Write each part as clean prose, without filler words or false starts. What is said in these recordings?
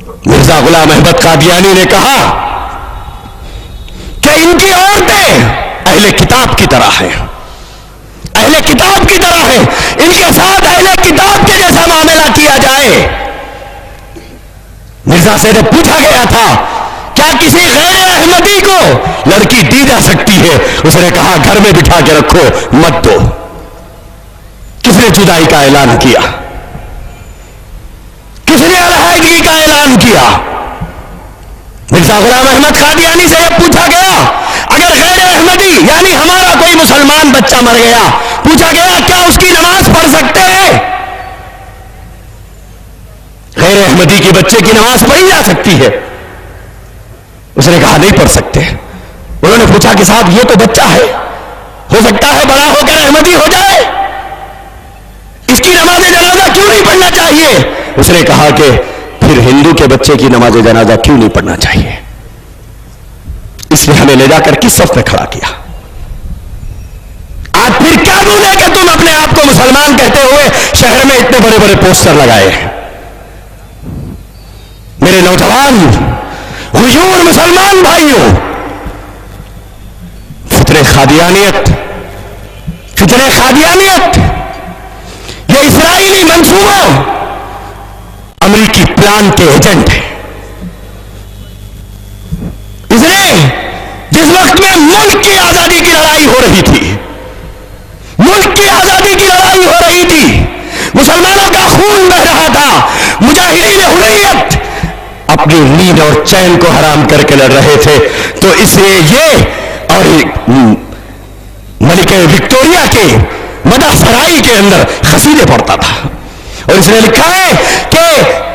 مرزا غلام احمد قادیانی نے کہا کہ ان کی عورتیں اہل کتاب کی طرح ہیں، اہل کتاب کی طرح ہیں، ان کے ساتھ اہل کتاب کے جیسا معاملہ کیا جائے۔ مرزا سے جب پوچھا گیا تھا کیا کسی غیر احمدی کو لڑکی دی جا سکتی ہے، اس نے کہا گھر میں بٹھا کے رکھو، مت دو۔ کس نے جدائی کا اعلان کیا؟ کس نے علیحدگی کا اعلان کیا؟ مرزا غلام احمد قادیانی سے یہ پوچھا گیا اگر غیر احمدی یعنی ہمارا کوئی مسلمان بچہ مر گیا، پوچھا گیا کیا اس کی نماز پڑھ سکتے ہیں؟ غیر احمدی کے بچے کی نماز پڑھی جا سکتی ہے؟ اس نے کہا نہیں پڑھ سکتے۔ انہوں نے پوچھا کہ صاحب یہ تو بچہ ہے، ہو سکتا ہے بڑا ہو کر احمدی ہو جائے، اس کی نماز جنازہ کیوں نہیں پڑھنا چاہیے؟ اس نے کہا کہ پھر ہندو کے بچے کی نماز جنازہ کیوں نہیں پڑھنا چاہیے؟ اس نے ہمیں لے جا کر کس صف میں کھڑا کیا؟ آج پھر کیا دوں ہے کہ تم اپنے آپ کو مسلمان کہتے ہوئے شہر میں اتنے بڑے بڑے پوسٹر لگائے ہیں؟ میرے نوجوان غیور مسلمان بھائیوں، فتنہ قادیانیت یہ اسرائیلی منصوبوں امریکی پلان کے ایجنٹ ہیں۔ اس نے جس وقت میں ملک کی آزادی کی لڑائی ہو رہی تھی، ملک کی آزادی کی لڑائی ہو رہی تھی، مسلمانوں کا خون بہ رہا تھا، مجاہدین حریت اپنی نیند اور چین کو حرام کر کے لڑ رہے تھے، تو اس نے یہ اور ملکہ وکٹوریہ کے مدح سرائی کے اندر قصیدے پڑھتا تھا، اور اس نے لکھا ہے کہ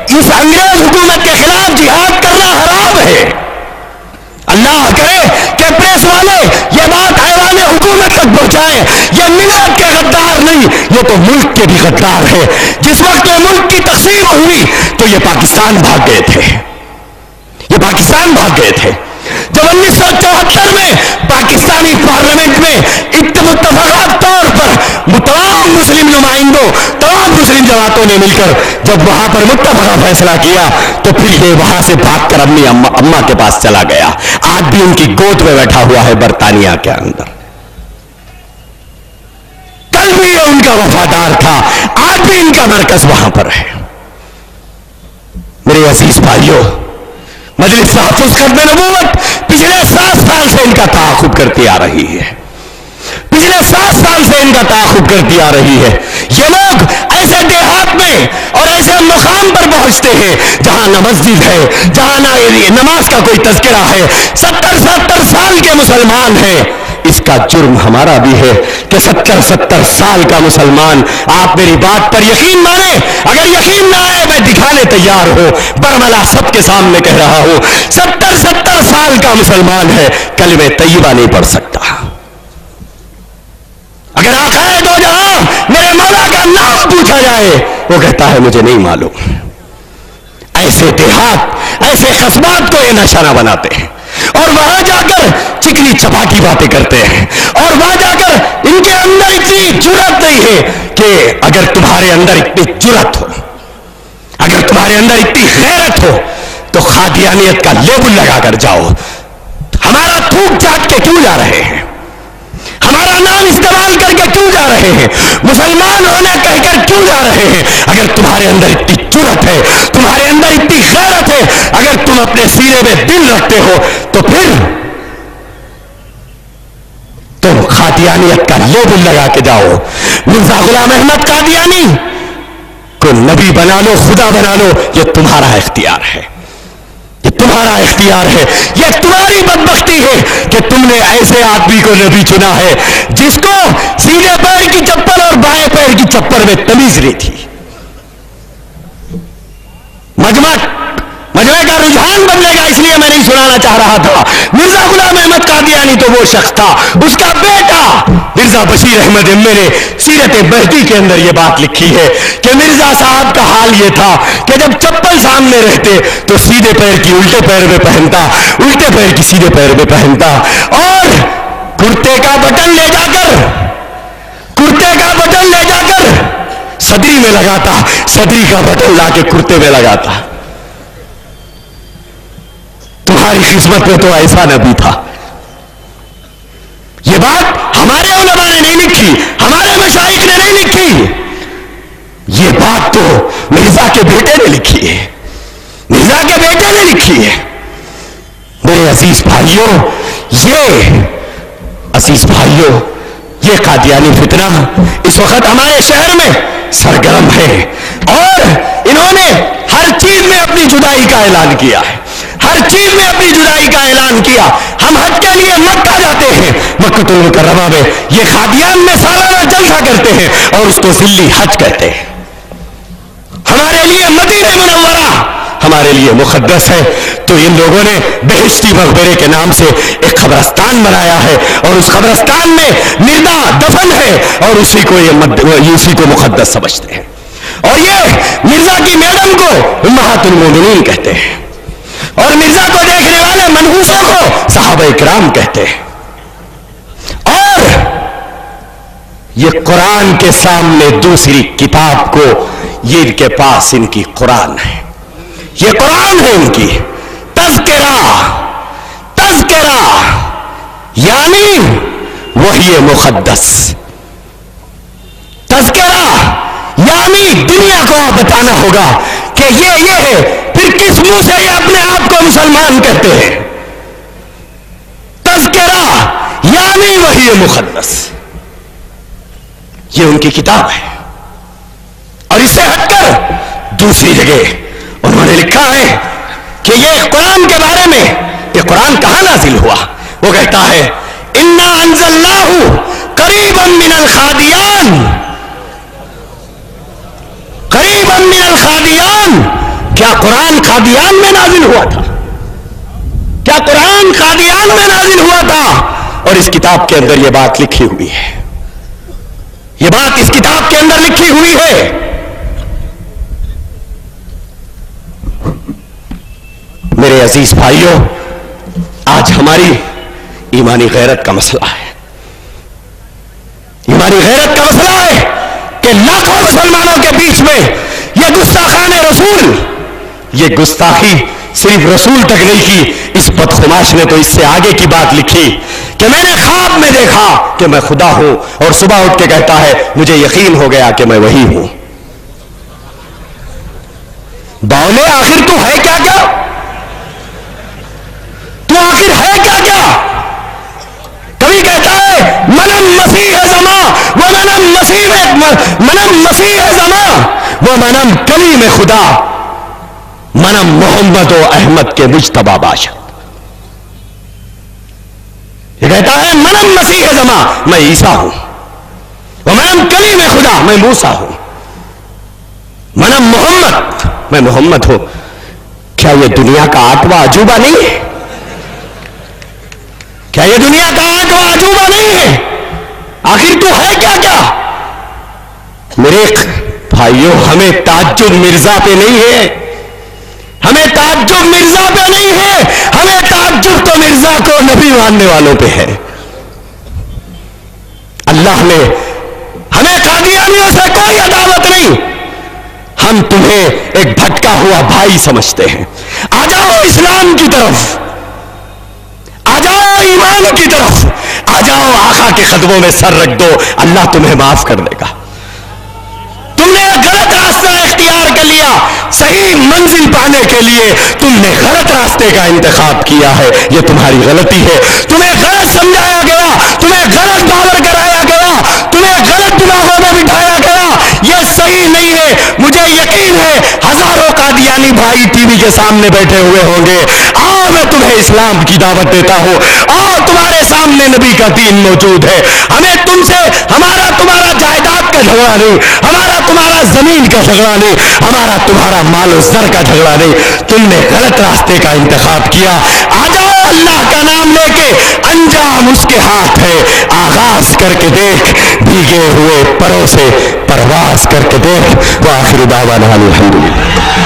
اس انگریز حکومت کے خلاف جہاد کرنا حرام ہے۔ اللہ کرے کہ پریس والے یہ بات ایوان حکومت تک پہنچائیں، یہ ملت کے غدار نہیں، یہ تو ملک کے بھی غدار ہے۔ جس وقت یہ ملک کی تقسیم ہوئی تو یہ پاکستان بھاگ گئے تھے، یہ پاکستان بھاگ گئے تھے۔ جب 1974 میں پاکستانی پارلیمنٹ میں متفقہ طور پر تمام مسلم نمائندوں، تمام مسلم جماعتوں نے مل کر جب وہاں پر متفقہ فیصلہ کیا تو پھر یہ وہاں سے بھاگ کر اپنی اماں کے پاس چلا گیا۔ آج بھی ان کی گود میں بیٹھا ہوا ہے برطانیہ کے اندر، کل بھی یہ ان کا وفادار تھا، آج بھی ان کا مرکز وہاں پر ہے۔ میرے عزیز بھائیوں، مجلس تحفظ ختم نبوت پچھلے 7 سال سے ان کا تعاقب کرتی آ رہی ہے، پچھلے 7 سال سے ان کا تعاقب کرتی آ رہی ہے۔ یہ لوگ ایسے دیہات میں اور ایسے مقام پر پہنچتے ہیں جہاں نہ مسجد ہے، جہاں نہ نماز کا کوئی تذکرہ ہے، 70 سال کے مسلمان ہیں۔ اس کا جرم ہمارا بھی ہے کہ 70 سال کا مسلمان، آپ میری بات پر یقین مانیں، اگر یقین نہ آئے میں دکھانے تیار ہوں، برملا سب کے سامنے کہہ رہا ہوں، 70 سال کا مسلمان ہے، کلمہ طیبہ نہیں پڑھ سکتا۔ اگر آقائے دو جہاں میرے مولا کا نام پوچھا جائے وہ کہتا ہے مجھے نہیں معلوم۔ ایسے دیہات، ایسے قصبات کو یہ نشانہ بناتے ہیں، اور وہاں جا کر چکنی چپاکی باتیں کرتے ہیں، اور وہاں جا کر ان کے اندر اتنی جرأت نہیں ہے کہ اگر تمہارے اندر اتنی جرأت ہو، اگر تمہارے اندر اتنی غیرت ہو تو قادیانیت کا لیبل لگا کر جاؤ۔ ہمارا تھوک چاٹ کے کیوں جا رہے ہیں؟ ہمارا نام استعمال کر کے کیوں جا رہے ہیں؟ مسلمان ہونے کہہ کر کیوں جا رہے ہیں؟ اگر تمہارے اندر اتنی جرأت ہے، تمہارے اندر اتنی غیرت ہے، اگر تم اپنے سینے میں دل رکھتے ہو تو پھر تم قادیانیت کا لیبل لگا کے جاؤ۔ مرزا غلام احمد قادیانی کو نبی بنا لو، خدا بنا لو، یہ تمہارا اختیار ہے، یہ تمہارا اختیار ہے، یہ تمہاری بدبختی ہے کہ تم نے ایسے آدمی کو نبی چنا ہے جس کو سیدھے پیر کی چپل اور بائیں پیر کی چپل میں تمیز نہیں تھی۔ مجمع کا رجحان بدلے گا، اس لیے میں نہیں سنانا چاہ رہا تھا۔ مرزا غلام احمد قادیانی تو وہ شخص تھا، اس کا بیٹا مرزا بشیر احمد امی نے سیرت مہدی کے اندر یہ بات لکھی ہے کہ مرزا صاحب کا حال یہ تھا کہ جب چپل سامنے رہتے تو سیدھے پیر کی الٹے پیر میں پہنتا، الٹے پیر کی سیدھے پیر میں پہنتا، اور کرتے کا بٹن لے جا کر صدری میں لگاتا، صدری کا بٹن لا کے کرتے میں لگاتا۔ ہماری قسمت میں تو ایسا نبی تھا. یہ بات ہمارے علماء نے نہیں لکھی, ہمارے مشائخ نے نہیں لکھی, یہ بات تو مرزا کے بیٹے نے لکھی ہے, مرزا کے بیٹے نے لکھی ہے. میرے عزیز بھائیوں, یہ قادیانی فتنہ اس وقت ہمارے شہر میں سرگرم ہے, اور انہوں نے ہر چیز میں اپنی جدائی کا اعلان کیا ہے, ہر چیز میں اپنی جدائی کا اعلان کیا. ہم حج کے لیے مکہ جاتے ہیں, مکہ المکرمہ میں, یہ قادیان میں سالانہ جلسہ کرتے ہیں اور اس کو ذلی حج کہتے ہیں. ہمارے لیے مدینہ منورہ ہمارے لیے مقدس ہے, تو ان لوگوں نے بہشتی مقبرے کے نام سے ایک قبرستان بنایا ہے, اور اس قبرستان میں مردا دفن ہے, اور اسی کو مقدس سمجھتے ہیں. اور یہ مرزا کی میڈم کو امہات المومنین کہتے ہیں, اور مرزا کو دیکھنے والے منحوسوں کو صحابہ کرام کہتے ہیں. اور یہ قرآن کے سامنے دوسری کتاب کو, یہ ان کے پاس ان کی قرآن ہے, یہ قرآن ہے ان کی. تذکرہ یعنی وحی مقدس, تذکرہ یعنی دنیا کو بتانا ہوگا کہ یہ ہے, پھر کس منہ سے یہ اپنے آپ کو مسلمان کہتے ہیں. تذکرہ یعنی وحی مقدس, یہ ان کی کتاب ہے. اور اس سے ہٹ کر دوسری جگہ انہوں نے لکھا ہے کہ یہ قرآن کے بارے میں, یہ قرآن کہاں نازل ہوا, وہ کہتا ہے انا انزلناہ قریبا من الخادیان, قریبا من الخادیان. کیا قرآن قادیان میں نازل ہوا تھا؟ کیا قرآن قادیان میں نازل ہوا تھا؟ اور اس کتاب کے اندر یہ بات لکھی ہوئی ہے, یہ بات اس کتاب کے اندر لکھی ہوئی ہے. میرے عزیز بھائیوں, آج ہماری ایمانی غیرت کا مسئلہ ہے, ایمانی غیرت کا مسئلہ ہے کہ لاکھوں مسلمانوں کے بیچ میں یہ گستاخان رسول, یہ گستاخی صرف رسول تک نہیں کی, اس بدخماش نے تو اس سے آگے کی بات لکھی کہ میں نے خواب میں دیکھا کہ میں خدا ہوں, اور صبح اٹھ کے کہتا ہے مجھے یقین ہو گیا کہ میں وہی ہوں. باولے آخر تو ہے کیا, کیا تو آخر ہے کیا کیا؟ کبھی کہتا ہے منم مسیح زماں, وہ منم مسیح زماں, وہ منم کلیم خدا, منم محمد و احمد کے مجتبی باشد. یہ کہتا ہے منم مسیح زماں, میں عیسیٰ ہوں, وہ منم کلیم خدا, میں موسیٰ ہوں, منم محمد, میں محمد ہوں. کیا یہ دنیا کا 8واں عجوبہ نہیں ہے؟ کیا یہ دنیا کا 8واں عجوبہ نہیں ہے؟ آخر تو ہے کیا کیا؟ میرے بھائیوں, ہمیں تعجب مرزا پہ نہیں ہے, ہمیں تعجب مرزا پہ نہیں ہے, ہمیں تعجب تو مرزا کو نبی ماننے والوں پہ ہے. اللہ نے ہمیں قادیانیوں سے کوئی عداوت نہیں, ہم تمہیں ایک بھٹکا ہوا بھائی سمجھتے ہیں. آ جاؤ اسلام کی طرف, آ جاؤ ایمان کی طرف, آ جاؤ آقا کے قدموں میں سر رکھ دو, اللہ تمہیں معاف کر دے گا. تم نے غلط راستہ اختیار کر لیا, صحیح منزل پانے کے لیے تم نے غلط راستے کا انتخاب کیا ہے, یہ تمہاری غلطی ہے. تمہیں غلط سمجھایا گیا, تمہیں غلط باور کرایا گیا, تمہیں غلط دماغوں میں بٹھایا گیا, یہ صحیح نہیں ہے. مجھے یقین ہے ہزاروں قادیانی بھائی ٹی وی کے سامنے بیٹھے ہوئے ہوں گے. آؤ میں تمہیں اسلام کی دعوت دیتا ہوں, آؤ تمہارے سامنے نبی کا دین موجود ہے. ہمیں تم سے ہمارا تمہارا جائیداد کا جھگڑا نہیں, ہمارا تمہارا زمین کا جھگڑا نہیں, ہمارا تمہارا مال و زر کا جھگڑا نہیں. تم نے غلط راستے کا انتخاب کیا. آ جاؤ اللہ کا نام لے کے, انجام اس کے ہاتھ ہے. آغاز کر کے دیکھ, بھیگے ہوئے پروں سے پرواز کر کے دیکھ. وآخر دعوانا الحمدللہ.